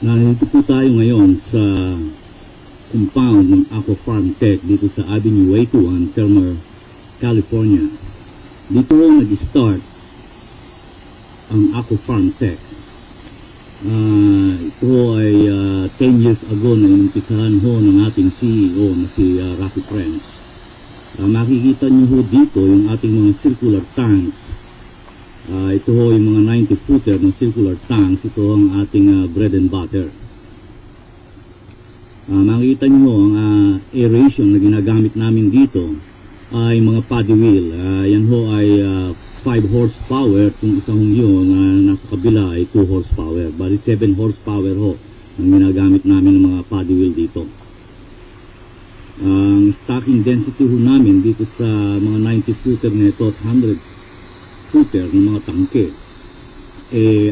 Nandito po tayo ngayon sa compound ng Aqua Farm Tech dito sa Avenue 821, Termer, California. Dito ho nag-start ang Aqua Farm Tech. Ito ay 10 years ago na inumpisahan ho ng ating CEO na si Rocky Friends. Makikita nyo ho dito yung ating mga circular tanks. Ito ho yung mga 90-footer ng circular tanks. Ito ang ating bread and butter. Makikita nyo ho ang aeration na ginagamit namin dito ay mga paddy wheel. Yan ho ay 5 horsepower. Kung isang yun nasa kabila ay 2 horsepower. Bali 7 horsepower ho ang ginagamit namin ng mga paddy wheel dito. Ang stocking density ho namin dito sa mga 90-footer nito at 100-footer ng mga tangke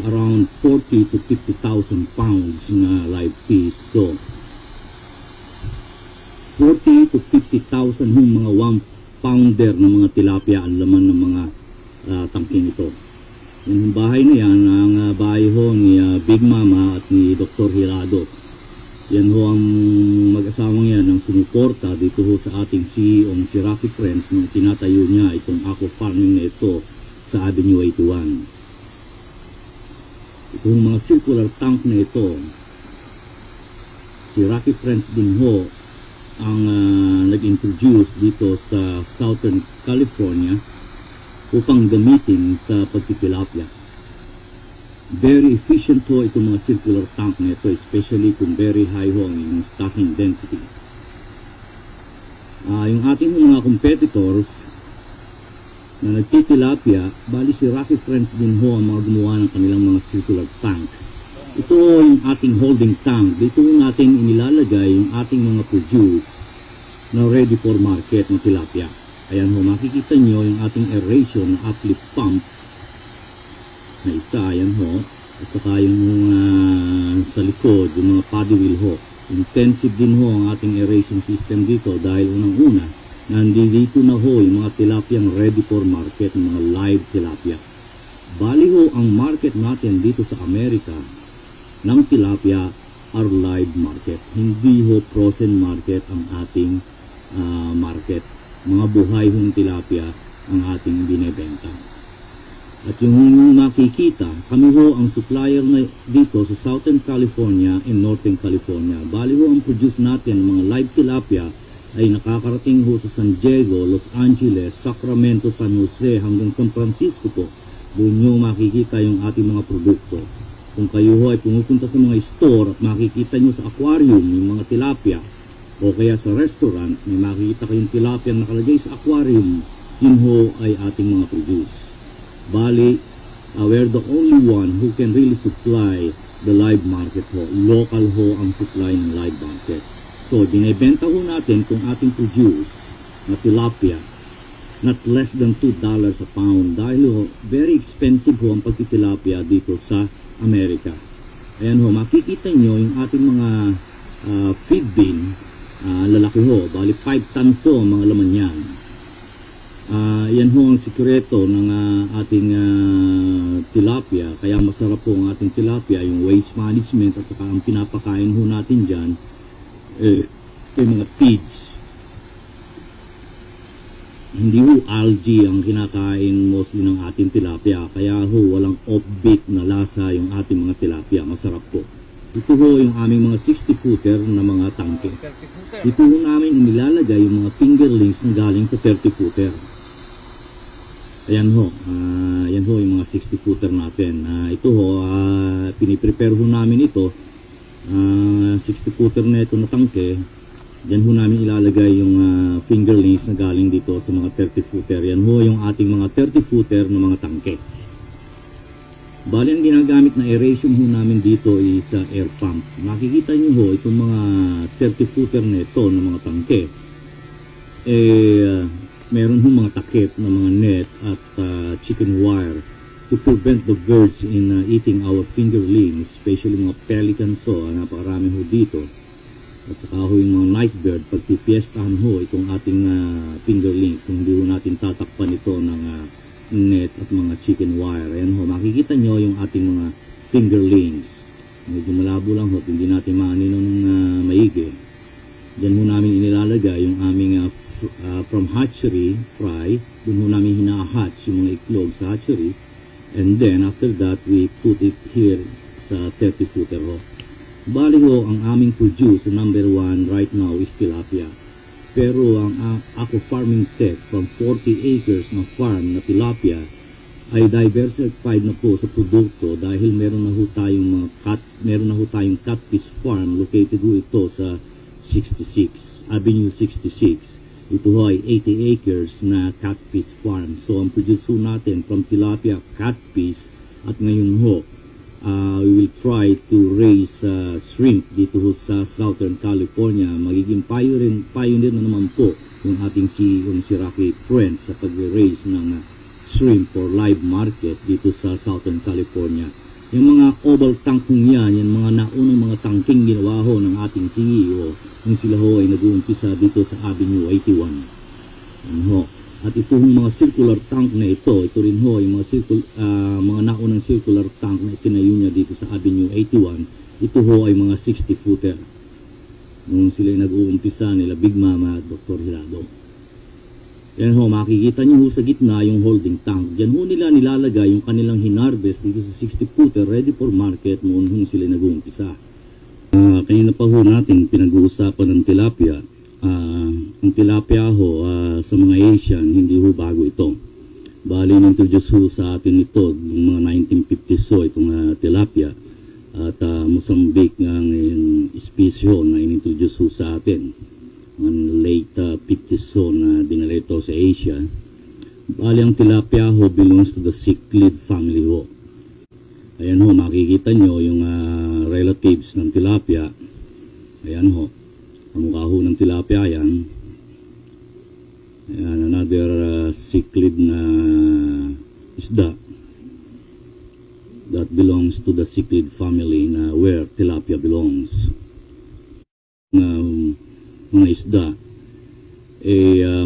around 40 to 50,000 pounds na live fish. So 40 to 50,000 yung mga 1 pounder ng mga tilapia ang laman ng mga tangking ito. Yung bahay na yan ang bahay ho ni Big Mama at ni Dr. Hirado. Yan ho ang mag-asawang yan ang sumuporta dito ho sa ating CEO si Rocky Friends nung tinatayo niya itong aqua farming na ito sa Avenue 81. Itong mga circular tank na ito, si Rocky Friends din ho ang nag-introduce dito sa Southern California upang gamitin sa pagtitilapia. Very efficient ho itong mga circular tank na ito, especially kung very high ho ang stocking density. Yung ating mga competitors na nagtitilapia, bali si Rocky Friends din ho ang mga gumawa ng kanilang mga circular tank. Ito yung ating holding tank. Dito natin inilalagay yung ating mga produce na ready for market ng tilapia. Ayan ho, makikita nyo yung ating aeration na uplift pump na isa, ayan ho. At saka yung sa likod, yung mga paddy wheel ho. Intensive din ho ang ating aeration system dito dahil unang-una, nandito na ho yung mga tilapiang ready for market, ng mga live tilapia. Bali ho, ang market natin dito sa Amerika ng tilapia are live market. Hindi ho frozen market ang ating market. Mga buhay hong tilapia ang ating binebenta. At yung makikita, kami ho ang supplier na dito sa Southern California and Northern California. Bali ho ang produce natin mga live tilapia ay nakakarating ho sa San Diego, Los Angeles, Sacramento, San Jose hanggang San Francisco po. Doon nyo makikita yung ating mga produkto. Kung kayo ho ay pumupunta sa mga store at makikita nyo sa aquarium yung mga tilapia o kaya sa restaurant, may makikita kayong tilapia nakalagay sa aquarium, yun ho ay ating mga produce. Bali, we're the only one who can really supply the live market ho. Local ho ang supply ng live market. So, binibenta ho natin kung ating produce na tilapia not less than $2 a pound dahil ho, very expensive ho ang pagtitilapia dito sa Amerika. Ayan ho, makikita nyo yung ating mga feed bin, lalaki ho, bali 5 tons ho ang mga laman yan. Yan ho ang sikreto ng ating tilapia, kaya masarap po ang ating tilapia, yung waste management at saka ang pinapakain ho natin dyan, yung mga feeds. Hindi ho algae ang kinakain mostly ng ating tilapia, kaya ho walang offbeat na lasa yung ating mga tilapia, masarap po. Ito ho yung aming mga 60-footer na mga tangke. Ito ho namin inilalagay yung mga fingerlings na galing sa 30-footer. Ayan ho, yan ho yung mga 60-footer natin. Ito ho, piniprepare ho namin ito. 60-footer na ito na tangke. Diyan ho namin ilalagay yung fingerlings na galing dito sa mga 30-footer. Yan ho yung ating mga 30-footer na mga tangke. Bali ang ginagamit na aeration ho namin dito is air pump. Makikita nyo ho itong mga 30-footer na ito na mga tangke. Meron ho mga takip na mga net at chicken wire to prevent the birds in eating our fingerlings, especially mga pelicans ho, napakarami ho dito. At saka ho yung mga night bird, pag pipiestahan ho itong ating fingerlings, kung hindi ho natin tatakpan ito ng net at mga chicken wire. Ayan ho, makikita nyo yung ating mga fingerlings. Medyo malabo lang ho, hindi natin maanino ng maigi. Diyan ho namin inilalagay yung aming from hatchery, fry. Doon ho namin hinahatch yung mga iklog sa hatchery. And then, after that, we put it here sa 30-footer ho. Bali ho, ang aming produce, number 1 right now is tilapia. Pero ang ako farming tech from 40 acres na farm na tilapia ay diversified na po sa produkto dahil meron na ho tayong catfish farm located ho ito sa 66, Avenue 66. Ito ho ay 80 acres na catfish farm. So ang produce ho natin from tilapia, catfish at ngayon ho we will try to raise shrimp dito sa Southern California. Magiging pioneer na naman po yung ating si Rocky Friends sa pag-raise ng shrimp for live market dito sa Southern California. Yung mga oval tank yan, yung mga naunang mga tangking ginawa ho ng ating CEO nung sila ho ay nag-uumpisa dito sa Avenue 81. Ano ho? At ito yung mga circular tank na ito rin ho, yung mga naunang circular tank na itinayo niya dito sa Avenue 81, ito ho ay mga 60-footer. Nung sila nag-uumpisa nila, Big Mama at Dr. Hilado. Yan ho, makikita niyo ho sa gitna yung holding tank. Diyan ho nila nilalagay yung kanilang hinarvest dito sa 60-footer, ready for market noon ho sila nag-uumpisa. Kanina pa ho natin pinag-uusapan ng tilapia. Ang tilapia ho sa mga Asian, hindi ho bago ito. Bali, introduce ho sa atin ito noong mga 1950s ho, itong tilapia. At Mozambique ang species ho na inintroduce ho sa atin. Ang late 50s ho na dinala ito sa Asia. Bali, ang tilapia ho belongs to the cichlid family ho. Ayan ho, makikita nyo yung relatives ng tilapia. Ayan ho. Ang mukha ho ng tilapia yan. Ayan, another cichlid na isda that belongs to the cichlid family na where tilapia belongs. Mga isda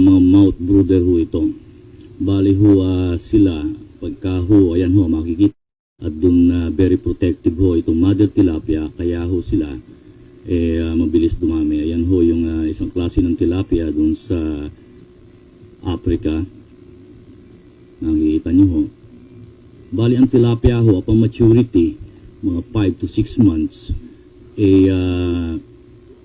mga mouth brooder ho ito. Bali ho sila pagka ho, ayan ho makikita at dun very protective ho itong mother tilapia, kaya ho sila mabilis dumami. Ayan ho yung isang klase ng tilapia dun sa Africa. Nakikita nyo ho. Bali ang tilapia ho, upon maturity, mga 5 to 6 months,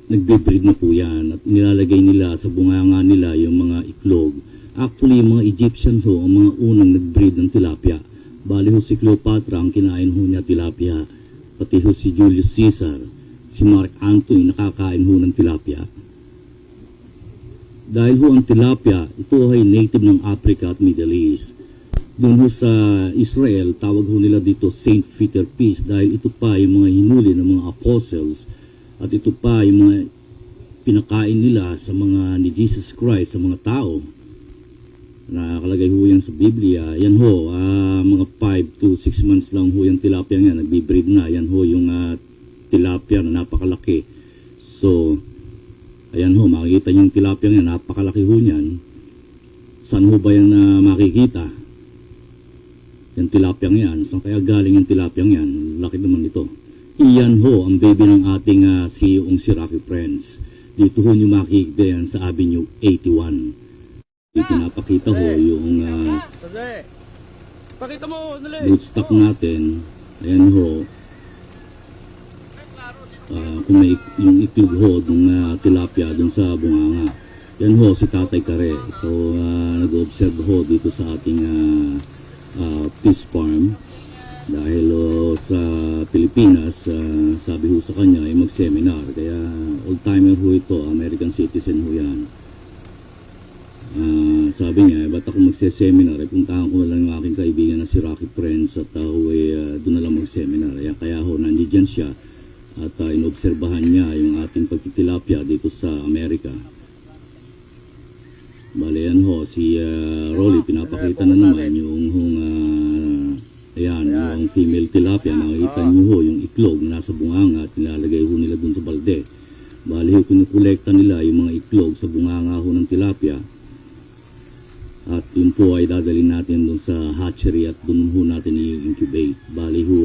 nagbe-breed na po yan at nilalagay nila sa bunganga nila yung mga iklog. Actually, yung mga Egyptians ho, ang mga unang nag-breed ng tilapia. Bali ho si Cleopatra, ang kinain ho niya tilapia. Pati ho si Julius Caesar, si Mark Antony, nakakain ho ng tilapia. Dahil ho ang tilapia, ito ay native ng Africa at Middle East. Doon ho sa Israel, tawag ho nila dito Saint Peter Fish dahil ito pa yung mga hinuli ng mga apostles at ito pa yung mga pinakain nila sa mga ni Jesus Christ, sa mga tao. Nakalagay ho yan sa Biblia. Yan ho, mga 5 to 6 months lang ho yung tilapia nga, nagbe-breed na. Yan ho yung tilapia na napakalaki. So, ayan ho, makikita niyo yung tilapia nga, napakalaki ho niyan. Saan ho ba yan makikita? Yung tilapia yan. Saan kaya galing yung tilapia yan? Laki naman ito. Iyan ho, ang baby ng ating CEO'ng si Rocky Friends. Dito ho niyo makikita yan sa Avenue 81. Pinapakita ho yung pakita mo, rootstock natin. Ayan ho. Kung may yung itlog ho ng tilapia dun sa bunganga. Yan ho si Tatay Kare. So nag-observe ho dito sa ating fish farm dahil sa Pilipinas sabi ho sa kanya ay mag-seminar, kaya old timer ho ito, American citizen ho yan. Sabi niya, ba't ako magse-seminar? Puntahan ko na lang yung aking kaibigan na si Rocky Friends at doon na lang mag-seminar. Kaya ho, nandiyan siya at inobserbahan niya yung ating pagtitilapia dito sa Amerika. Bale yan ho, si Rolly, pinapakita na naman yung ayan, yung female tilapia. Nakikita niyo ho yung iklog na nasa bunganga at nilalagay ho nila dun sa balde. Bale ho, kinukolekta nila yung mga iklog sa bunganga ho ng tilapia. At yun po ay dadalhin natin dun sa hatchery at dun ho natin i-incubate. Bali ho,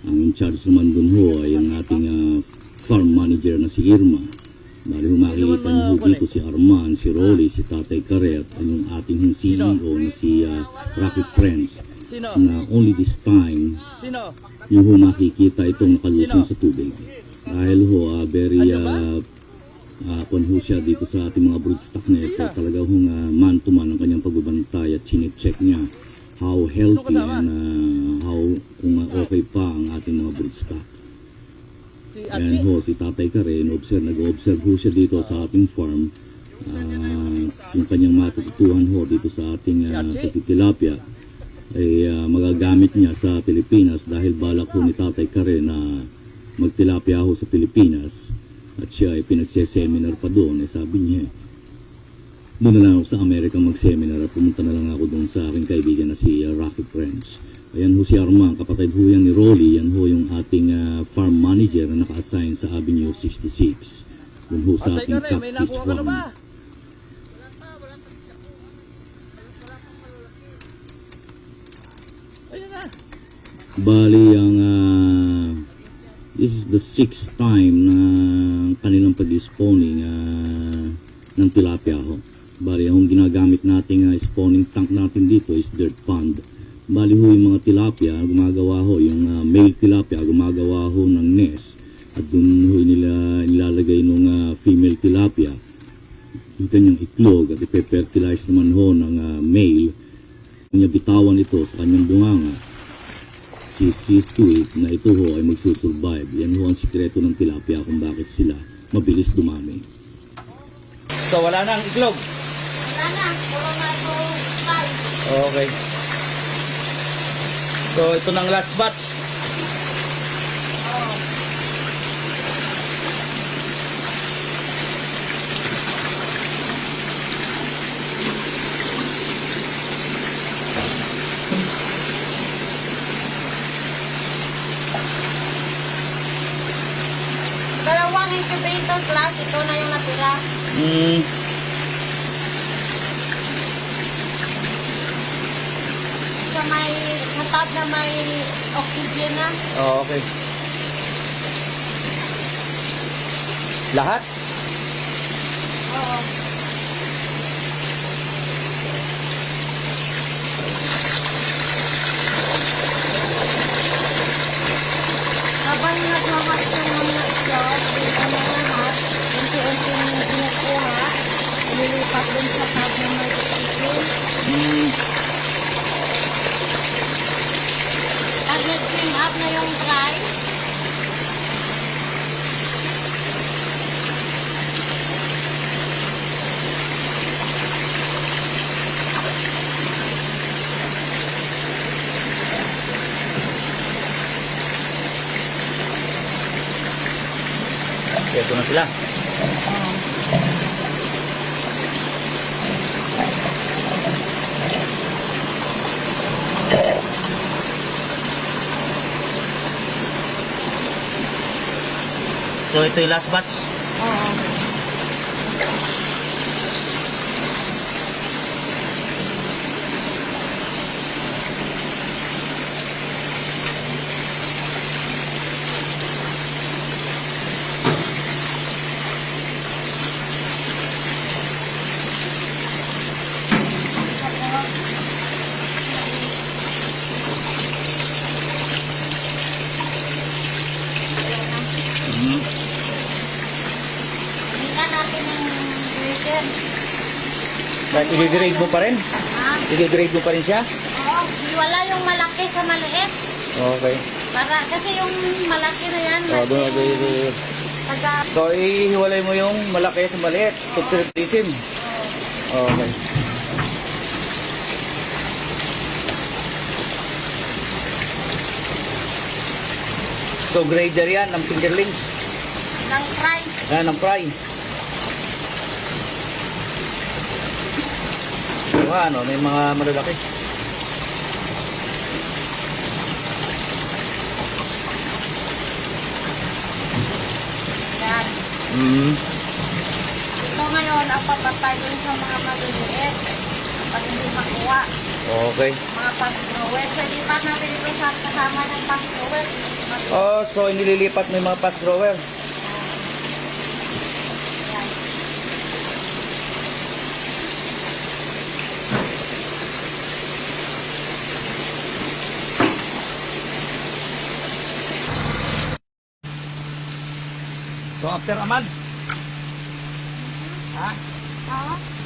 Ang in charge naman dun ho ay ang ating farm manager na si Irma. Bali ho makikita niyo dito si Arman, si Rolly, si Tatay Karet, at yung ating CEO na si Rocket Friends. Na only this time, yung ho makikita itong nakalusong sa tubig. Dahil ho, very ho siya dito sa ating mga broodstock na ito. Talaga hong man to man ang kanyang pagbabantay at chinecheck niya how healthy and how kung okay pa ang ating mga broodstock. Ayan ho, si Tatay Kare, nag-observe ho siya dito sa ating farm. Yung kanyang matututuhan ho dito sa ating tilapia ay magagamit niya sa Pilipinas dahil balak ho ni Tatay Kare na magtilapia ho sa Pilipinas. At siya ay pinagse-seminar pa doon. Sabi niya, doon na lang ako sa Amerika mag-seminar at pumunta na lang ako doon sa aking kaibigan na si Rocky Friends. Ayan ho si Armand, kapatid ho yan ni Rolly. Yan ho yung ating farm manager na naka-assign sa Avenue 66. Doon ho sa ating catfish farm. Bali ang this is the 6th time na kanilang pag-spawning ng tilapia ho. Bali ang ginagamit nating spawning tank natin dito is dirt pond. Bali ho yung mga tilapia, gumagawa ho, yung male tilapia, gumagawa ho ng nest. At dun ho nilalagay ng female tilapia. Yung kanyang itlog at ipe-fertilize naman ho ng male. Kanya bitawan ito sa kanyang bunganga. See to it na ito ho ay magsusurvive. Yan ho ang sikreto ng tilapia kung bakit sila mabilis dumami. So wala na ang itlog? Wala na, puro na ito. Okay. So, ito ng last batch. Dalawang incubator class, ito na yung natira. Sa top na may oxygen na. Oh, okay. Lahat? Oo. Habang nagmamas ko ng itlog, ano lahat, unti-unti yung kinukuha, nilipat dun sa top na may oxygen. Nag-clean up na yung dry. Okay, ito na sila. So, ito yung last batch. Oo. Tingnan natin yung grader. Kahit i-grade mo pa rin? Ha? I-grade mo pa rin siya? Oo. Wala yung malaki sa maliit. Okay. Kasi yung malaki na yan, Oh, doon. So, ihiwalay mo yung malaki sa maliit. Tutulisin. Okay. So, grader yan ng fingerlings. ng fry. Yan, ng fry. Ano, may mga malalaki. Yan. Ito ngayon ang papatay dun sa mga maliliit. Pag hindi makuha. Okay. Mga pass-thrower. So, ilipat natin ito sa kasama ng pass-thrower. Oh, so inililipat mo yung mga pass drawer. Yan. So after a month. Ha? Oo.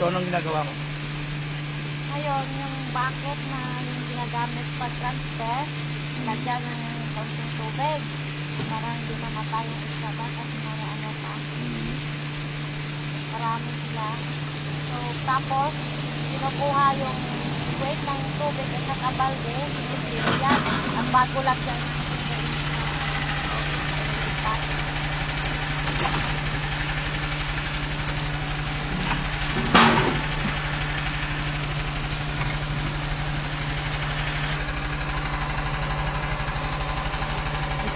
So anong ginagawa mo? Ngayon, yung bakit na yung ginagamit pag-transfer, lagyan ng kaunting tubig para hindi mamatay yung isa ba kasi mga ano pa. Marami sila. So, tapos, kinukuha yung weight ng tubig at sa kabalde, sinisiro yan. Ang bago lagyan ng tubig.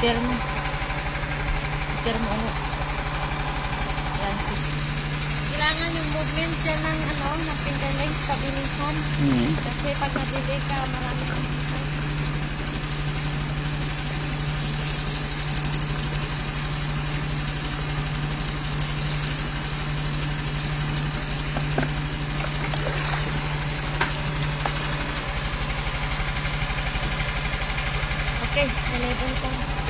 Termo. Termo ano. Yan, sis. Kailangan yung movement dyan ng ano, ng fingerlings, pabilisan. Kasi pag nabili ka, marami kang okay, 11 tons.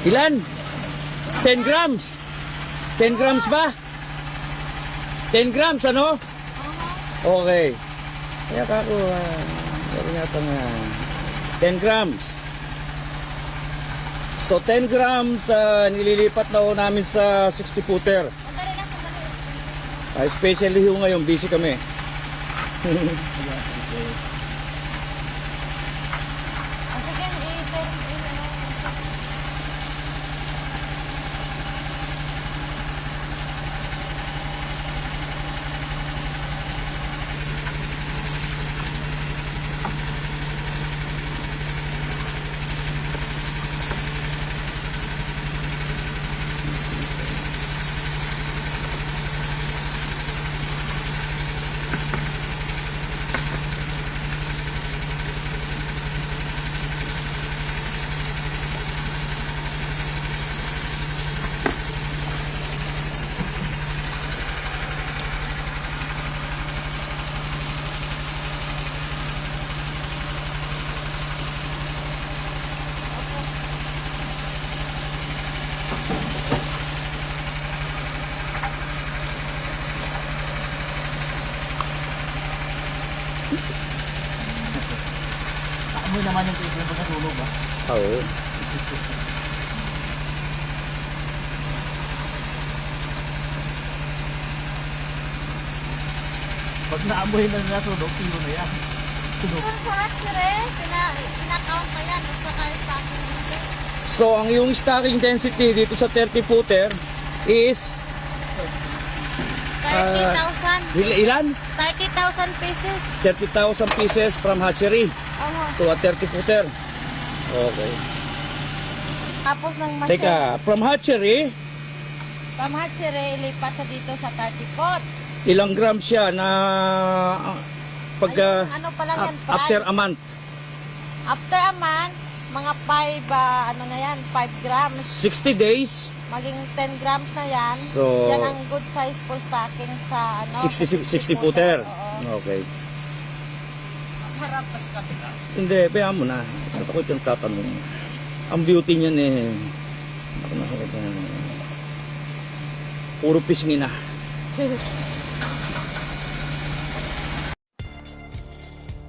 Ilan? 10 grams. 10 grams ba? 10 grams, ano? Okay. Kaya kako, meron yata nga 10 grams. So 10 grams nililipat na ho namin sa 60 footer. Sandali lang, sandali. Especially ho ngayon, busy kami. Sige, Amoy naman yung title ng pagkatulog ba? Oo. Pag naamoy na nasunog, kilo na yan. Sunog. Doon sa hatchery, pinakount na yan. Doon sa kayo sa akin. So ang yung stocking density dito sa 30 footer is 30,000. ilan? 30,000 pieces. 30,000 pieces from hatchery Oo. to a 30 footer. Okay. Tapos ng Teka, from hatchery, from hatchery, ilipat sa dito sa 30 pot. ilang grams siya na pag Ayun, ano pa lang yan, after fried. a month? After a month, mga 5, ano na yan, 5 grams. 60 days, Maging 10 grams na yan. So, yan ang good size for stocking sa ano, 60 footer. Oo. Okay. Harap kasi kami na. Hindi, kaya mo na. At ako yung tatanong. Ang beauty niyan eh. Ako na. Puro pisngi na.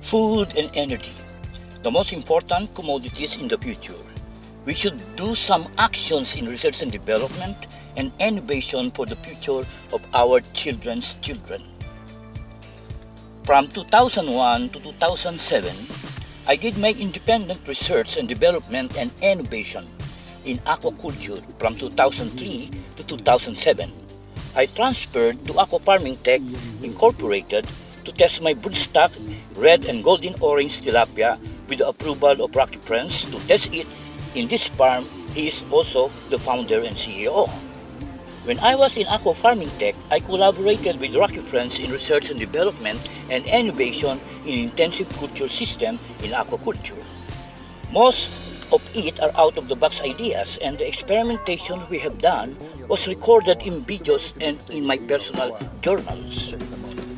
Food and energy, the most important commodities in the future. We should do some actions in research and development and innovation for the future of our children's children. From 2001 to 2007, I did my independent research and development and innovation in aquaculture from 2003 to 2007. I transferred to Aqua Farming Tech Incorporated to test my broodstock red and golden orange tilapia with the approval of Rocky Friends to test it in this farm. He is also the founder and CEO. When I was in Aqua Farming Tech, I collaborated with Rocky Friends in research and development and innovation in intensive culture system in aquaculture. Most of it are out-of-the-box ideas, and the experimentation we have done was recorded in videos and in my personal journals.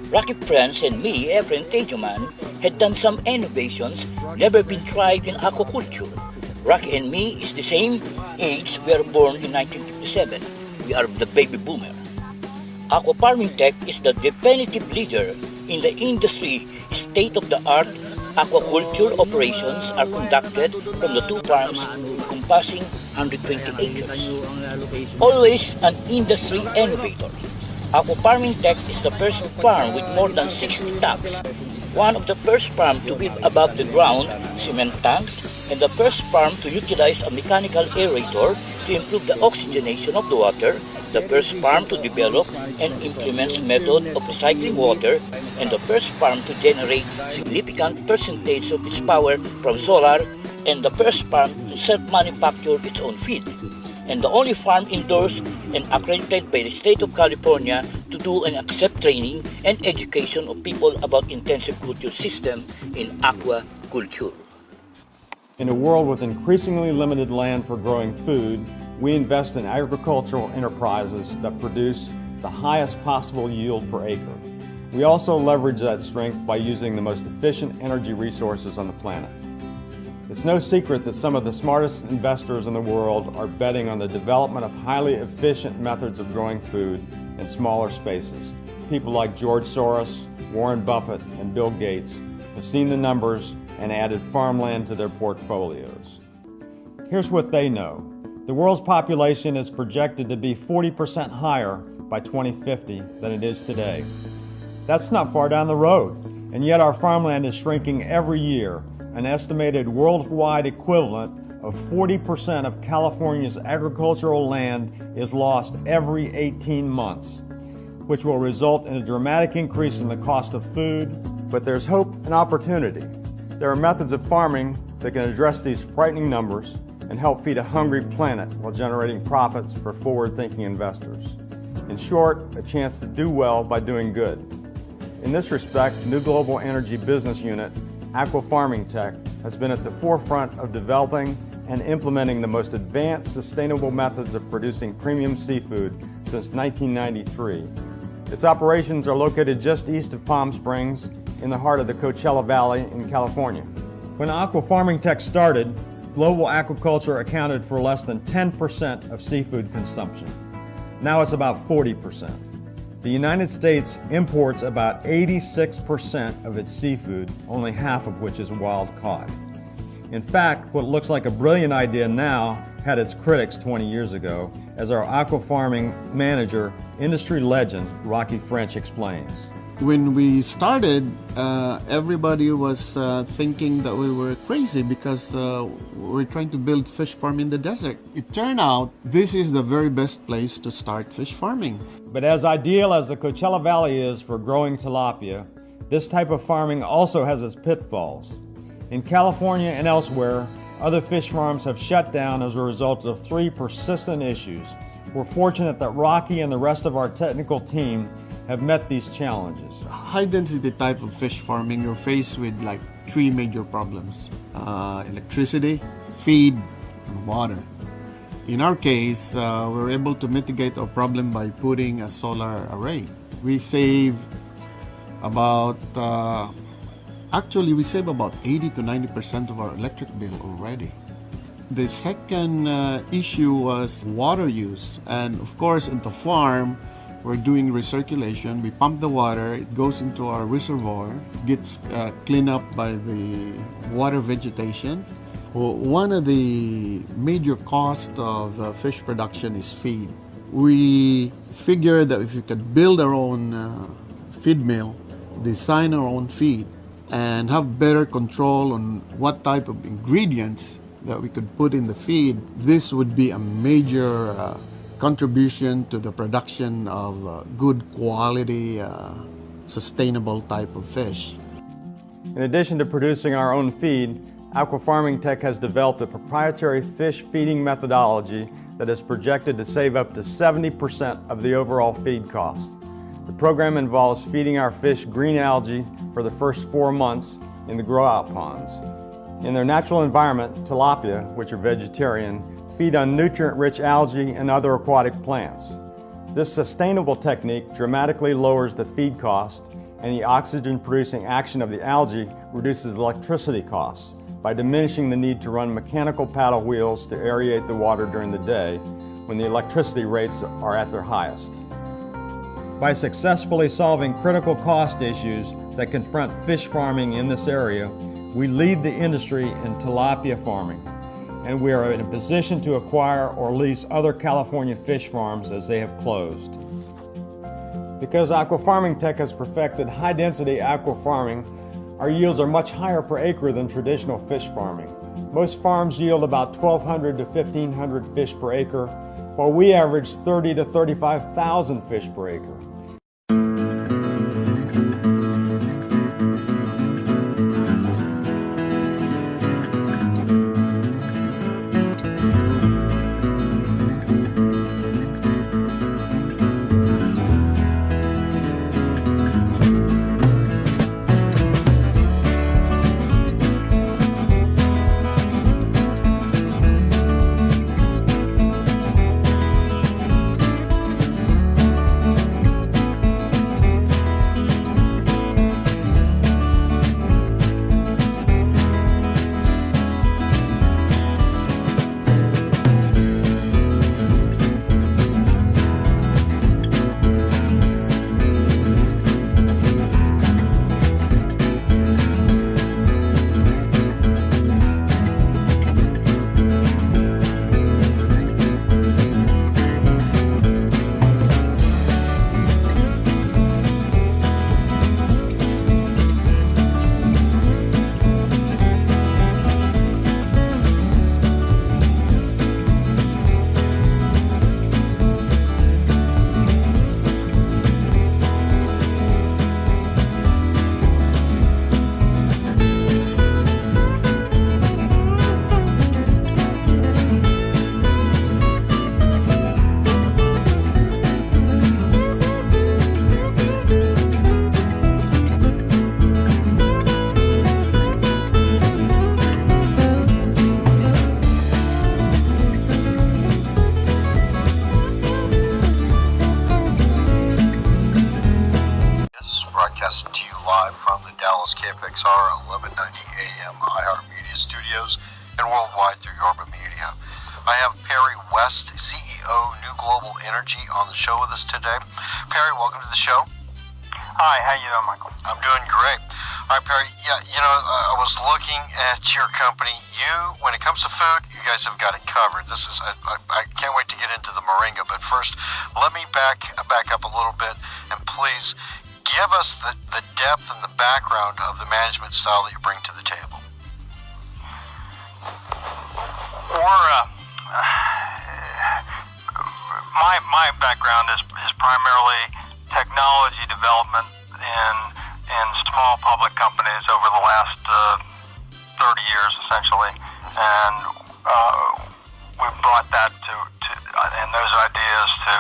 Rocky Friends and me, Efren Tejuman, had done some innovations never been tried in aquaculture. Rocky and me is the same age. We are born in 1957. We are the baby boomer. Aqua Farming Tech is the definitive leader in the industry. State-of-the-art aquaculture operations are conducted from the two farms encompassing 120 acres. Always an industry innovator. Aqua Farming Tech is the first farm with more than 60 tanks, one of the first farms to build above the ground cement tanks, and the first farm to utilize a mechanical aerator to improve the oxygenation of the water, the first farm to develop and implement method of recycling water, and the first farm to generate significant percentage of its power from solar, and the first farm to self-manufacture its own feed, and the only farm endorsed and accredited by the state of California to do and accept training and education of people about intensive culture system in aquaculture. In a world with increasingly limited land for growing food, we invest in agricultural enterprises that produce the highest possible yield per acre. We also leverage that strength by using the most efficient energy resources on the planet. It's no secret that some of the smartest investors in the world are betting on the development of highly efficient methods of growing food in smaller spaces. People like George Soros, Warren Buffett, and Bill Gates have seen the numbers and added farmland to their portfolios. Here's what they know. The world's population is projected to be 40% higher by 2050 than it is today. That's not far down the road, and yet our farmland is shrinking every year. An estimated worldwide equivalent of 40% of California's agricultural land is lost every 18 months, which will result in a dramatic increase in the cost of food. But there's hope and opportunity. There are methods of farming that can address these frightening numbers and help feed a hungry planet while generating profits for forward-thinking investors. In short, a chance to do well by doing good. In this respect, New Global Energy Business Unit, Aqua Farming Tech, has been at the forefront of developing and implementing the most advanced sustainable methods of producing premium seafood since 1993. Its operations are located just east of Palm Springs, in the heart of the Coachella Valley in California. When Aqua Farming Tech started, global aquaculture accounted for less than 10% of seafood consumption. Now it's about 40%. The United States imports about 86% of its seafood, only half of which is wild caught. In fact, what looks like a brilliant idea now had its critics 20 years ago, as our aqua farming manager, industry legend Rocky French explains. When we started, everybody was thinking that we were crazy because we're trying to build fish farm in the desert. It turned out this is the very best place to start fish farming. But as ideal as the Coachella Valley is for growing tilapia, this type of farming also has its pitfalls. In California and elsewhere, other fish farms have shut down as a result of three persistent issues. We're fortunate that Rocky and the rest of our technical team have met these challenges. High density type of fish farming, you're faced with like three major problems. Electricity, feed, and water. In our case, we're able to mitigate our problem by putting a solar array. We save about, we save about 80 to 90% of our electric bill already. The second issue was water use. And of course, in the farm, we're doing recirculation. We pump the water, it goes into our reservoir, gets cleaned up by the water vegetation. One of the major costs of fish production is feed. We figured that if we could build our own feed mill, design our own feed, and have better control on what type of ingredients that we could put in the feed, this would be a major contribution to the production of good quality, sustainable type of fish. In addition to producing our own feed, Aquafarming Tech has developed a proprietary fish feeding methodology that is projected to save up to 70% of the overall feed cost. The program involves feeding our fish green algae for the first 4 months in the grow-out ponds. In their natural environment, tilapia, which are vegetarian, feed on nutrient-rich algae and other aquatic plants. This sustainable technique dramatically lowers the feed cost, and the oxygen-producing action of the algae reduces electricity costs by diminishing the need to run mechanical paddle wheels to aerate the water during the day when the electricity rates are at their highest. By successfully solving critical cost issues that confront fish farming in this area, we lead the industry in tilapia farming, and we are in a position to acquire or lease other California fish farms as they have closed. Because Aquafarming Tech has perfected high-density aquafarming, our yields are much higher per acre than traditional fish farming. Most farms yield about 1,200 to 1,500 fish per acre, while we average 30 to 35,000 fish per acre. Broadcasting to you live from the Dallas KFXR 1190 AM iHeartMedia studios and worldwide through Yorba Media. I have Perry West, CEO, New Global Energy, on the show with us today. Perry, welcome to the show. Hi, how you doing, Michael? I'm doing great. All right, Perry, I was looking at your company. When it comes to food, you guys have got it covered. I can't wait to get into the moringa, but first, let me back up a little bit, and please give us the depth and the background of the management style that you bring to the table. My background is primarily technology development in small public companies over the last 30 years, essentially, and we've brought that and those ideas to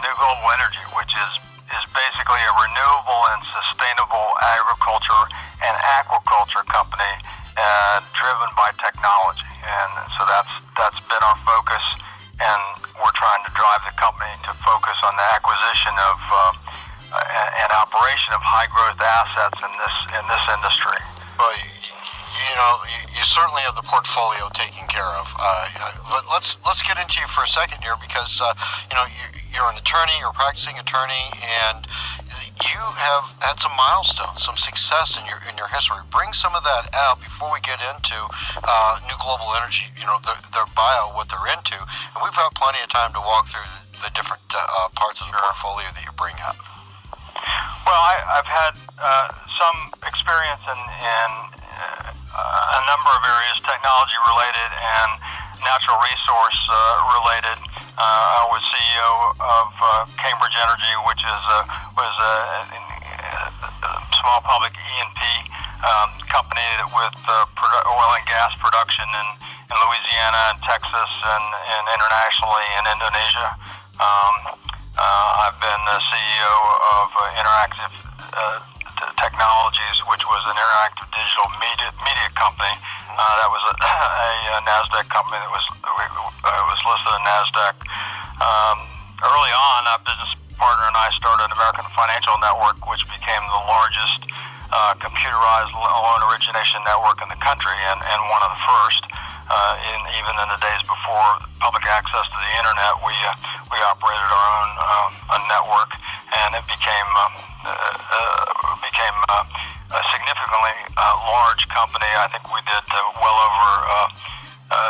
New Global Energy, which is basically a renewable and sustainable agriculture and aquaculture company driven by technology. And so that's been our focus, and we're trying to drive the company to focus on the acquisition of and operation of high growth assets in this industry. Well, you certainly have the portfolio taken care of. But let's get into you for a second here, because you're an attorney, you're a practicing attorney, and you have had some milestones, some success in your history. Bring some of that out before we get into New Global Energy. Their bio, what they're into, and we've got plenty of time to walk through the different parts of the portfolio that you bring out. Well, I've had some experience in a number of areas, technology related and natural resource related. I was CEO of Cambridge Energy, which was a small public E&P company with oil and gas production in Louisiana and Texas and internationally in Indonesia. I've been the CEO of Interactive Technologies, which was an interactive digital media company. That was a NASDAQ company that was listed in NASDAQ. Early on, a business partner and I started American Financial Network, which became the largest computerized loan origination network in the country, and one of the first. Even in the days before public access to the internet, we operated our own network, and it became a significantly large company. I think we did well over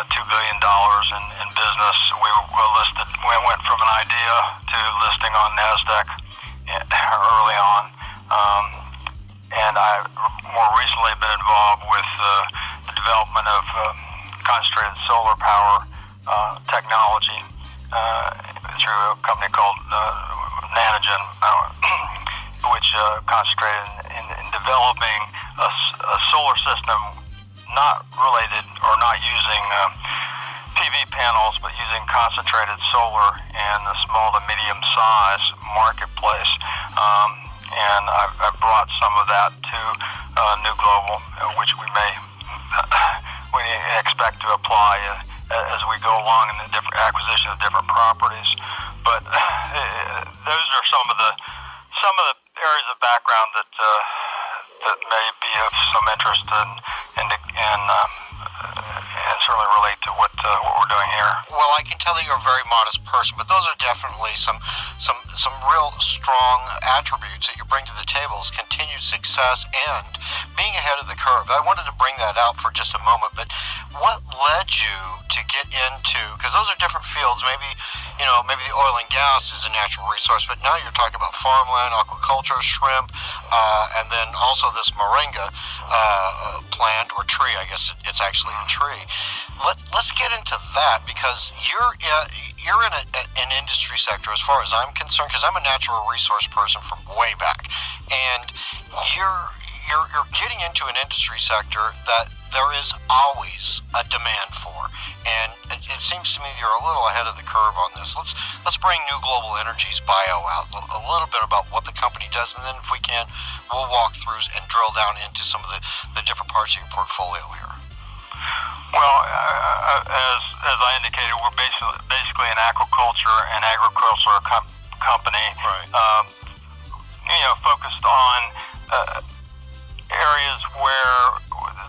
$2 billion in business. We went from an idea to listing on NASDAQ early on. And I've more recently been involved with the development of concentrated solar power technology through a company called Nanogen, which concentrated in developing a solar system not related or not using PV panels, but using concentrated solar in the small to medium size marketplace. And I've brought some of that to New Global, which we expect to apply as we go along in the different acquisition of different properties. But those are some of the areas of background that may be of some interest and certainly relate to what we're doing here. Well, I can tell that you're a very modest person, but those are definitely some real strong attributes that you bring to the table: is continued success and being ahead of the curve. I wanted to bring that out for just a moment, but what led you to get into, because those are different fields, maybe the oil and gas is a natural resource, but now you're talking about farmland, aquaculture, shrimp, and then also this moringa plant or tree. I guess it's actually a tree. Let's get into that, because you're in an industry sector, as far as I'm concerned, because I'm a natural resource person from way back, and you're getting into an industry sector that there is always a demand for, and it seems to me you're a little ahead of the curve on this. Let's bring New Global Energy's bio out, a little bit about what the company does, and then if we can, we'll walk through and drill down into some of the different parts of your portfolio here. Well, as I indicated, we're basically an aquaculture and agriculture company, right. Focused on areas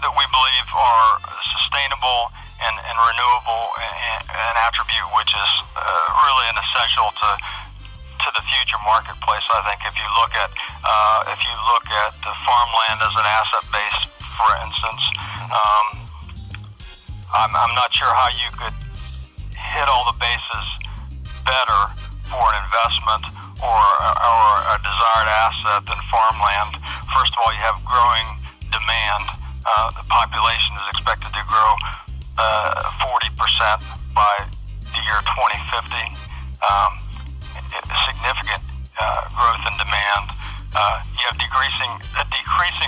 that we believe are sustainable and renewable, an attribute which is really an essential to the future marketplace. I think if you look at the farmland as an asset base, for instance. I'm not sure how you could hit all the bases better for an investment or a desired asset than farmland. First of all, you have growing demand. The population is expected to grow 40% by the year 2050. Significant growth in demand. You have decreasing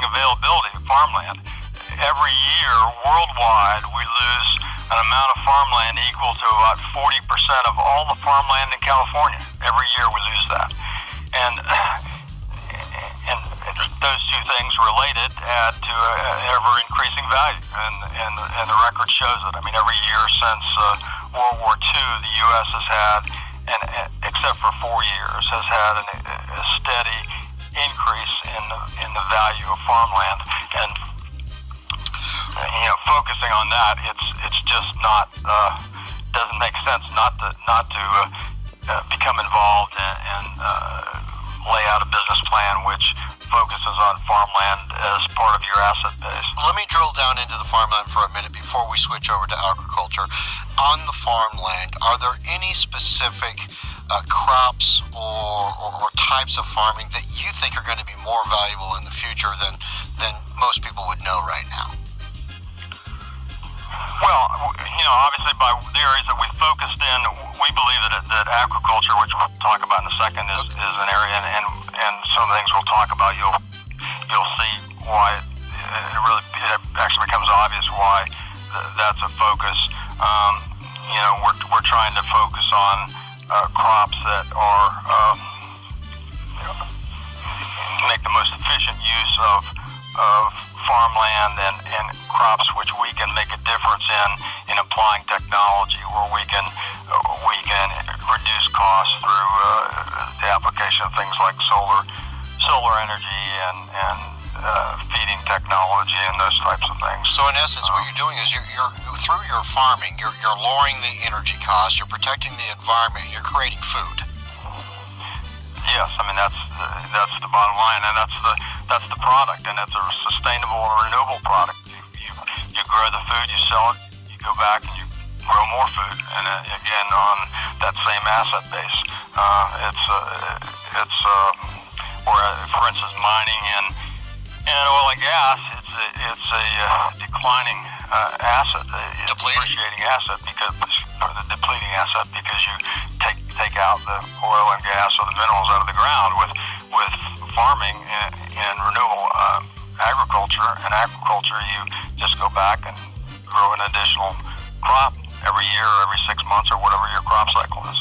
availability of farmland. Every year, worldwide, we lose an amount of farmland equal to about 40% of all the farmland in California. Every year we lose that. And those two things related add to an ever-increasing value. And the record shows it. I mean, every year since World War II, the U.S. has had, except for 4 years, has had a steady increase in the value of farmland. And focusing on that, it's just not doesn't make sense not to become involved and lay out a business plan which focuses on farmland as part of your asset base. Let me drill down into the farmland for a minute before we switch over to agriculture. On the farmland, are there any specific crops or types of farming that you think are going to be more valuable in the future than most people would know right now? Well, obviously by the areas that we focused in, we believe that agriculture, which we'll talk about in a second, is an area, and some things we'll talk about, you'll see why it actually becomes obvious why that's a focus. We're trying to focus on crops that are make the most efficient use of farmland and crops which we can make a difference in applying technology, where we can reduce costs through the application of things like solar energy and feeding technology and those types of things. So in essence, what you're doing is you're through your farming, you're lowering the energy costs, you're protecting the environment, you're creating food. Yes, I mean that's the bottom line, and that's the product, and it's a sustainable and renewable product. You grow the food, you sell it, you go back and you grow more food, and again on that same asset base. For instance, mining and oil and gas, it's a declining asset, it's depreciating asset or the depleting asset, because you take out the oil and gas or the minerals out of the ground. With farming and renewable agriculture, you just go back and grow an additional crop every year, or every 6 months, or whatever your crop cycle is.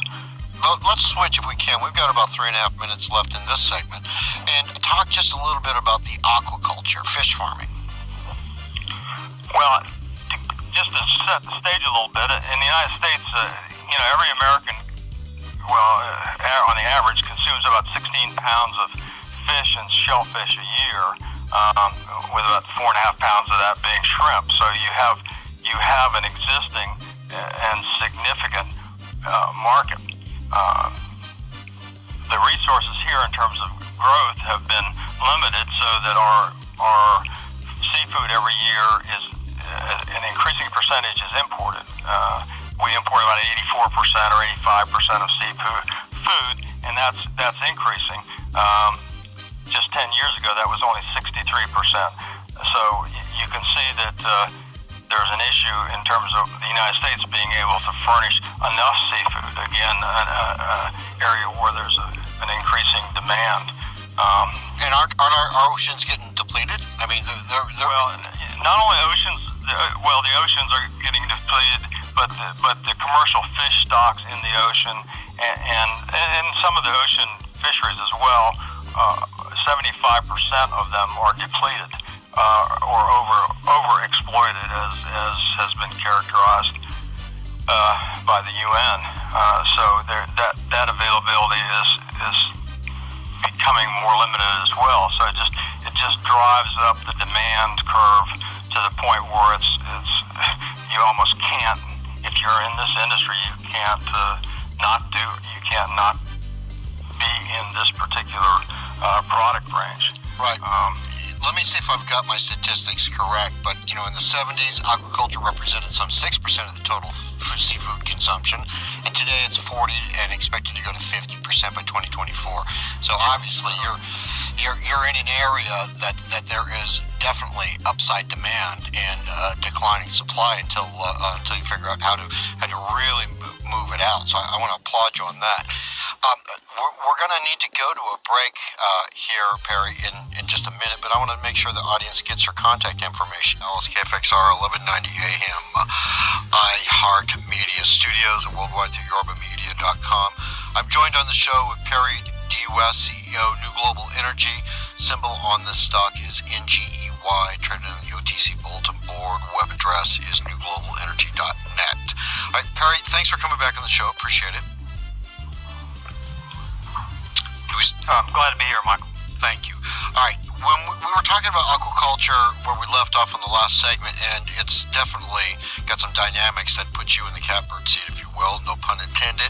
Let's switch if we can. We've got about 3.5 minutes left in this segment, and talk just a little bit about the aquaculture, fish farming. Well, just to set the stage a little bit, in the United States, every American, on the average, consumes about 16 pounds of fish and shellfish a year, with about 4.5 pounds of that being shrimp. So you have an existing and significant market. The resources here in terms of growth have been limited, so that our seafood every year is an increasing percentage is imported. We import about 84% or 85% of seafood, and that's increasing. Just 10 years ago, that was only 63%. So you can see that there's an issue in terms of the United States being able to furnish enough seafood. Again, an area where there's an increasing demand. And aren't our oceans getting depleted? I mean, well, not only oceans. The oceans are getting depleted, but the commercial fish stocks in the ocean and some of the ocean fisheries as well, 75% of them are depleted or overexploited, as has been characterized by the UN. So that availability is becoming more limited as well. So it just drives up the demand curve to the point where it's you almost can't, if you're in this industry, you can't not be in this particular product range. Right. Let me see if I've got my statistics correct, but in the 70s, aquaculture represented some 6% of the total seafood consumption, and today it's 40 and expected to go to 50% by 2024. So obviously you're in an area that there is definitely upside demand and declining supply until you figure out how to really move it out. So I want to applaud you on that. We're going to need to go to a break here, Perry, in just a minute, but I want to make sure the audience gets your contact information. KFXR 1190 AM, iHeart Media Studios, and worldwide through yorbamedia.com. I'm joined on the show with Perry D. West, CEO, New Global Energy. Symbol on this stock is NGEY, traded on the OTC Bulletin Board. Web address is newglobalenergy.net. All right, Perry, thanks for coming back on the show. Appreciate it. I'm glad to be here, Michael. Thank you. All right, when we were talking about aquaculture where we left off in the last segment, and it's definitely got some dynamics that put you in the catbird seat, if you will, no pun intended.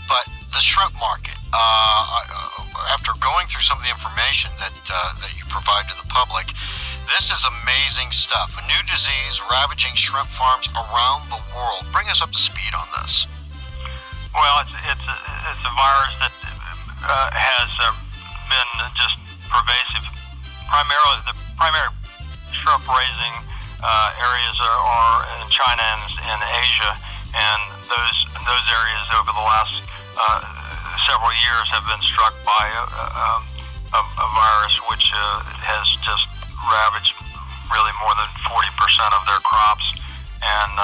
But the shrimp market, after going through some of the information that you provide to the public, this is amazing stuff. A new disease ravaging shrimp farms around the world. Bring us up to speed on this. Well, it's a virus that has been just pervasive. Primarily, the primary shrimp raising areas are in China and Asia, and those areas over the last several years have been struck by a virus which has just ravaged really more than 40% of their crops, and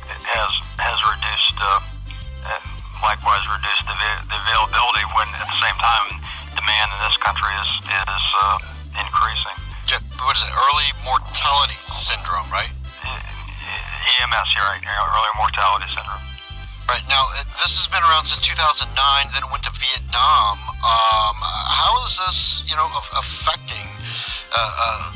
it has reduced, likewise reduced the availability, when at the same time demand in this country is increasing. What is it? Early mortality syndrome, right? EMS, you're right. Early mortality syndrome. Right. Now, this has been around since 2009. Then it went to Vietnam. How is this, affecting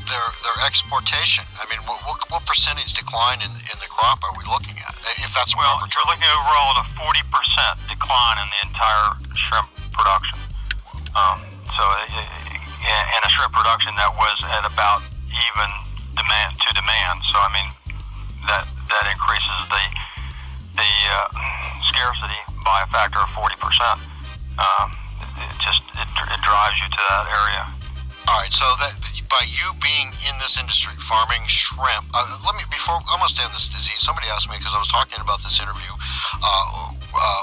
their exportation? I mean, what percentage decline in the crop are we looking at? If that's well, you're looking overall at a 40% decline in the entire shrimp production. And a shrimp production that was at about even demand. So I mean, that increases the scarcity by a factor of 40%. It drives you to that area. All right, so that by you being in this industry, farming shrimp, before I'm going to stay on this disease. Somebody asked me, because I was talking about this interview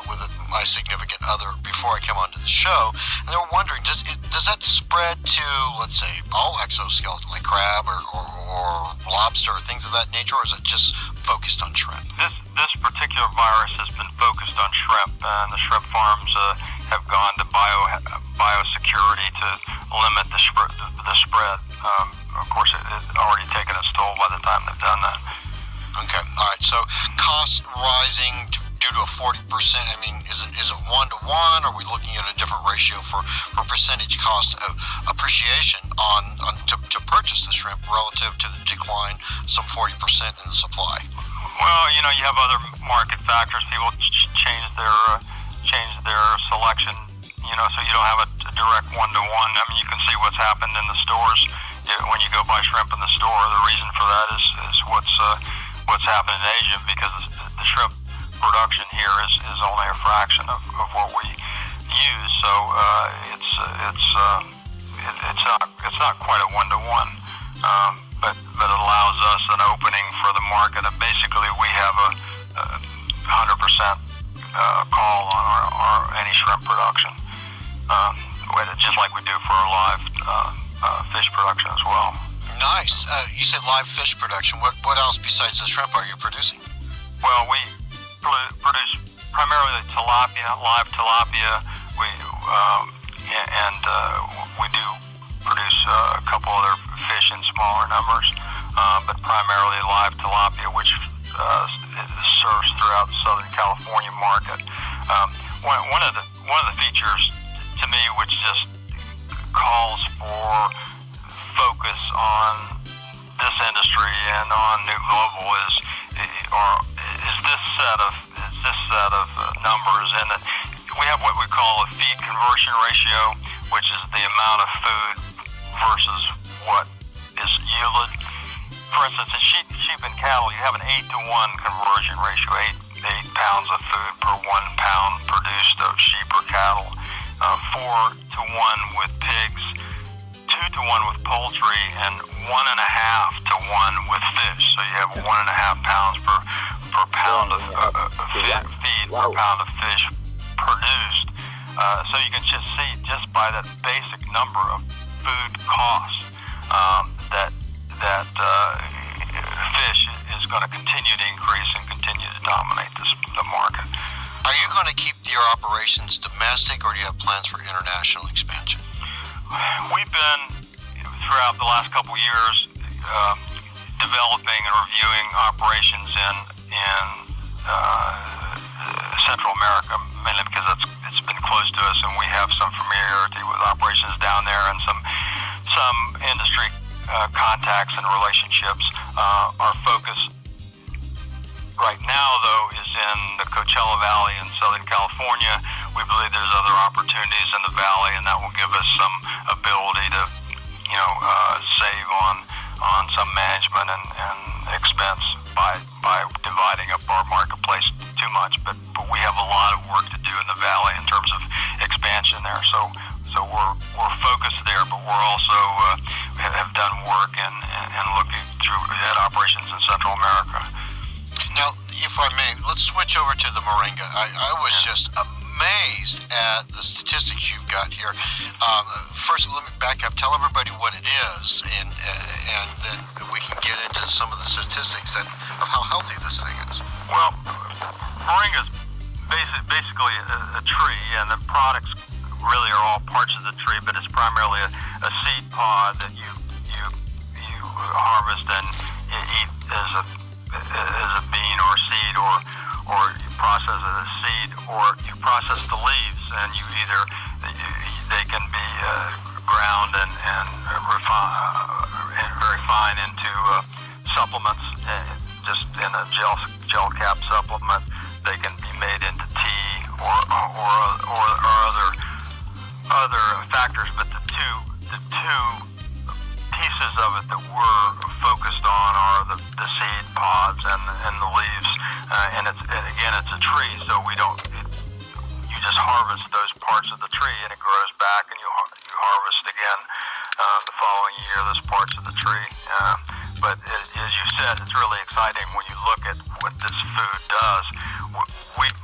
with my significant other before I came onto the show, and they were wondering, does that spread to, let's say, all exoskeleton, like crab or lobster or things of that nature, or is it just focused on shrimp? This particular virus has been focused on shrimp, and the shrimp farms have gone to biosecurity to limit the spread. Of course, it's already taken its toll by the time they've done that. Okay, all right. So costs rising due to a 40%. I mean, is it 1-to-1? Are we looking at a different ratio for percentage cost of appreciation to purchase the shrimp relative to the decline, some 40% in the supply? Well, you have other market factors. People change their selection. So you don't have a direct 1-to-1. I mean, you can see what's happened in the stores when you go buy shrimp in the store. The reason for that is what's happened in Asia, because the shrimp production here is only a fraction of what we use. So it's not quite a 1-to-1, but it allows us an opening for the market. And basically, we have a 100% call on our any shrimp production, just like we do for our live fish production as well. Nice. You said live fish production. What else besides the shrimp are you producing? Well, we produce primarily live tilapia. We do produce a couple other fish in smaller numbers, but primarily live tilapia, which serves throughout the Southern California market. One of the features to me, which just calls for focus on this industry and on New Global is this set of numbers, and that we have what we call a feed conversion ratio, which is the amount of food versus what is yielded. For instance, in sheep and cattle, you have an 8-to-1 conversion ratio, 8 pounds of food per 1 pound produced of sheep or cattle, 4-to-1 with pigs, 2-to-1 with poultry, and 1.5-to-1 with fish. So you have 1.5 pounds per pound of feed per pound of fish produced. So you can just see, just by that basic number of food costs, that fish is going to continue to increase and continue to dominate the market. Are you going to keep your operations domestic, or do you have plans for international expansion? We've been, throughout the last couple of years, developing and reviewing operations in Central America, mainly because it's been close to us, and we have some familiarity with operations down there, and some some industry contacts and relationships. Our focus right now, though, is in the Coachella Valley in Southern California. We believe there's other opportunities in the valley, and that will give us some ability to, save on some management and expense by dividing up our marketplace too much. But we have a lot of work to do in the valley in terms of expansion there. So we're focused there, but we're also have done work and looking through at operations in Central America. Now, if I may, let's switch over to the moringa. I was just amazed at the statistics you've got here. First, let me back up. Tell everybody what it is, and then we can get into some of the statistics of how healthy this thing is. Well, moringa is basically a tree, and the products really are all parts of the tree, but it's primarily a seed pod that you harvest and you eat as a bean or seed, or you process it as seed, or you process the leaves, and you either they can be ground and very fine into supplements, just in a gel cap supplement. They can be made into tea or other factors, but the two pieces of it that we're focused on are the seed pods and the leaves, and it's a tree, so you just harvest those parts of the tree, and it grows back, and you harvest again the following year those parts of the tree. But as you said, it's really exciting when you look at what this food does.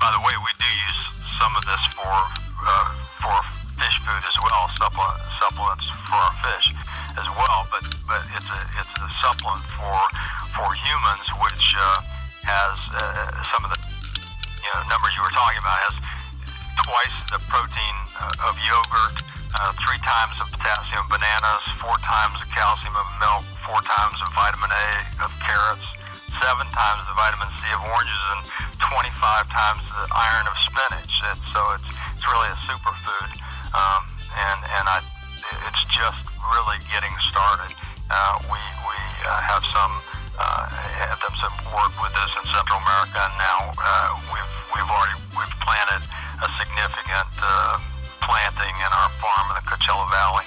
By the way, we do use some of this for fish food as well, supplements for our fish as well. But it's a supplement for humans, which has some of the numbers you were talking about. Has twice the protein of yogurt, 3 times the potassium of bananas, 4 times the calcium of milk, 4 times the vitamin A of carrots, 7 times the vitamin C of oranges, and 25 times the iron of spinach. It's really a superfood, and it's just really getting started. We have done some work with this in Central America, and now we've planted a significant planting in our farm in the Coachella Valley.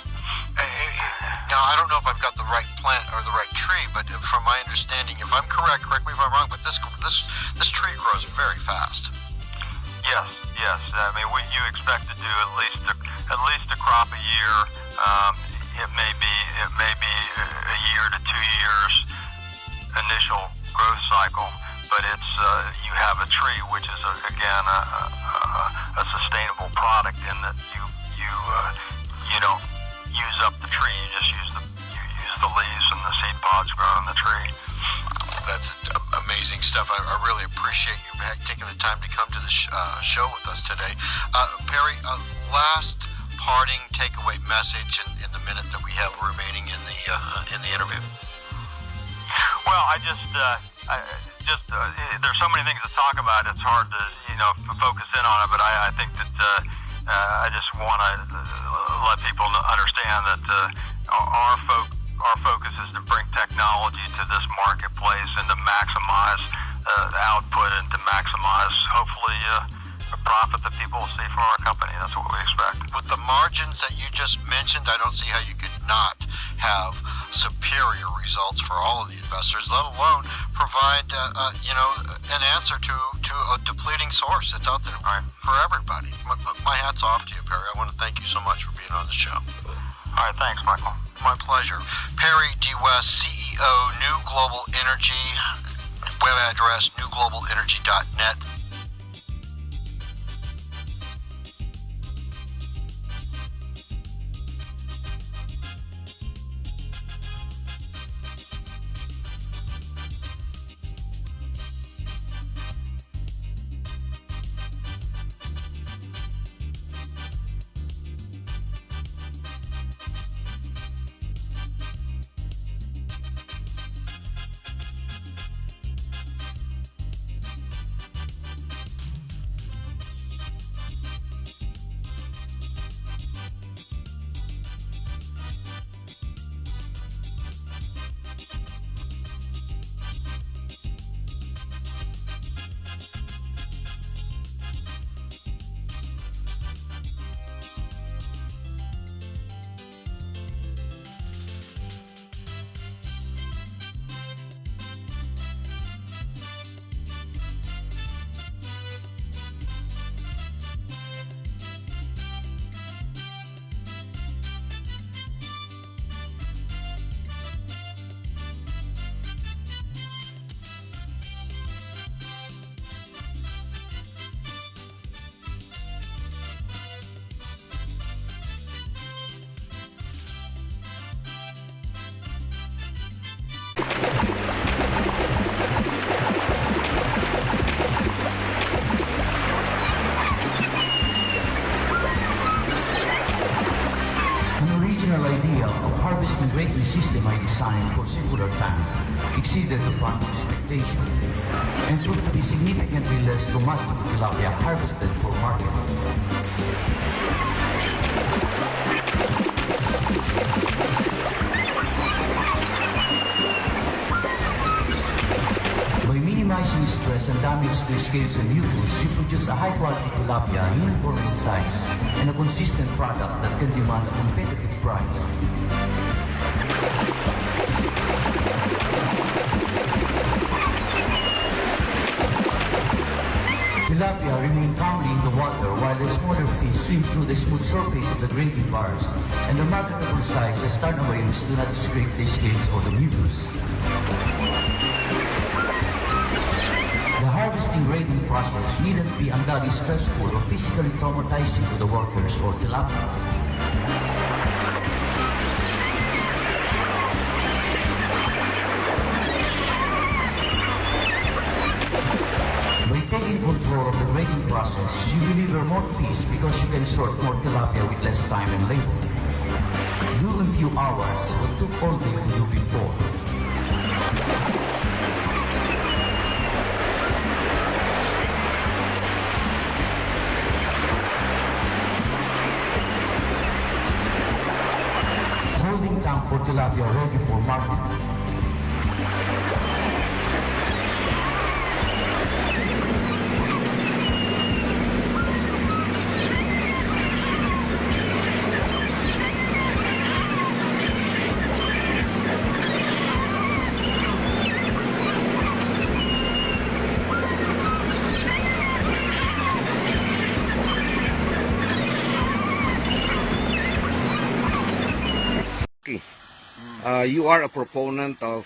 Now, I don't know if I've got the right plant or the right tree, but from my understanding, if I'm correct me if I'm wrong, but this tree grows very fast. Yes. I mean, you expect to do at least a crop a year. It may be a year to 2 years initial growth cycle, but it's you have a tree, which is again a sustainable product in that you don't use up the tree. You just use the leaves and the seed pods grown on the tree. That's amazing stuff. I really appreciate you taking the time to come to the show with us today. Perry, last parting takeaway message in the minute that we have remaining in the interview. Well, there's so many things to talk about. It's hard to focus in on it, but I think that I just want to let people understand that our focus is to bring technology to this marketplace and to maximize the output and to maximize, hopefully, the profit that people will see from our company. That's what we expect. With the margins that you just mentioned, I don't see how you could not have superior results for all of the investors, let alone provide an answer to a depleting source that's out there for everybody. My hat's off to you, Perry. I want to thank you so much for being on the show. All right, thanks, Michael. My pleasure. Perry D. West, CEO, New Global Energy, web address newglobalenergy.net. An original idea of harvesting grading system I designed for circular tank exceeded the farm expectation and proved to be significantly less traumatic to tilapia harvested for market. By minimizing stress and damage to scales and mucus, you produce a high-quality tilapia, uniform in size, and a consistent product that can demand a competitive price. Tilapia remain calmly in the water while the smaller fish swim through the smooth surface of the grading bars, and the marketable size as starterwaves do not scrape the scales or the mucus. The harvesting grading process needn't be unduly stressful or physically traumatizing to the workers or tilapia. By taking control of the grading process, you deliver more fish because you can sort more tilapia with less time and labor. Do in few hours what took all day to do before. Holding tank for tilapia ready for market. You are a proponent of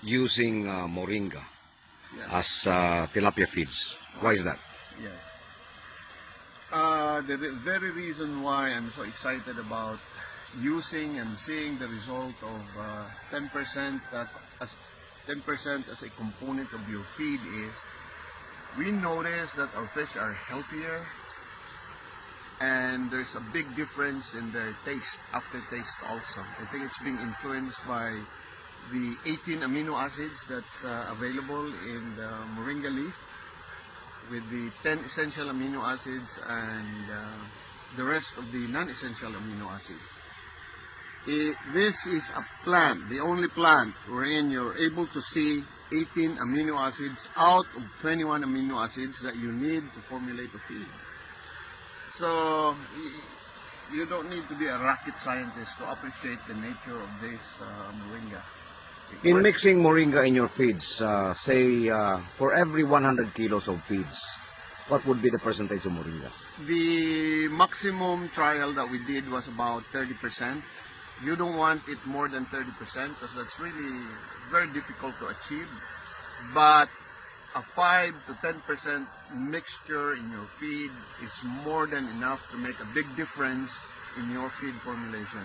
using moringa as tilapia feeds. Why is that? Yes. The very reason why I'm so excited about using and seeing the result of 10% as a component of your feed is we notice that our fish are healthier, and there's a big difference in their taste, aftertaste also. I think it's being influenced by the 18 amino acids that's available in the moringa leaf, with the 10 essential amino acids and the rest of the non-essential amino acids. This is a plant, the only plant wherein you're able to see 18 amino acids out of 21 amino acids that you need to formulate a feed. So you don't need to be a rocket scientist to appreciate the nature of this moringa. In mixing moringa in your feeds, say for every 100 kilos of feeds, what would be the percentage of moringa? The maximum trial that we did was about 30%. You don't want it more than 30% because that's really very difficult to achieve. But a 5 to 10% mixture in your feed is more than enough to make a big difference in your feed formulation.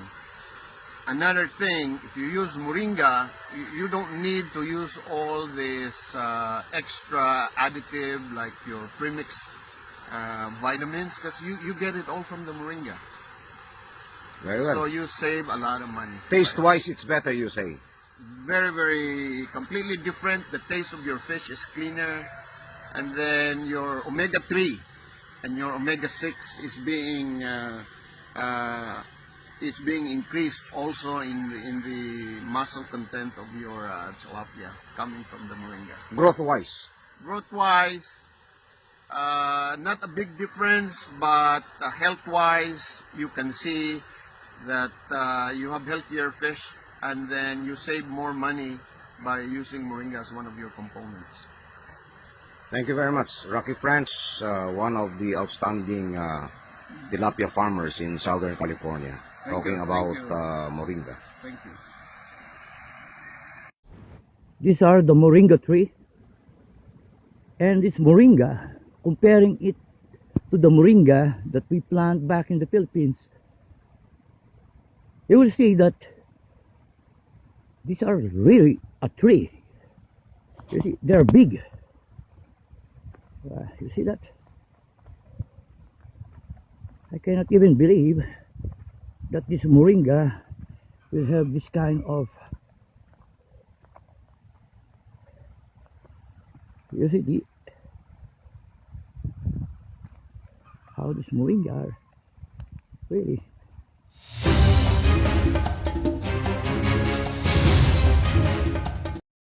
Another thing, if you use moringa, you don't need to use all this extra additive like your premix vitamins, because you get it all from the moringa. Very well. So you save a lot of money. Taste-wise, it's better, you say? Very, very completely different. The taste of your fish is cleaner, and then your omega-3 and your omega-6 is being increased also in the muscle content of your tilapia coming from the moringa. Growth-wise? Growth-wise, not a big difference, but health-wise, you can see that you have healthier fish, and then you save more money by using moringa as one of your components. Thank you very much. Rocky French, one of the outstanding tilapia farmers in Southern California, talking about moringa. Thank you. These are the moringa tree, and this moringa, comparing it to the moringa that we plant back in the Philippines, you will see that these are really a tree. You see, they're big. You see that? I cannot even believe that this moringa will have this kind of, you see how this moringa are really.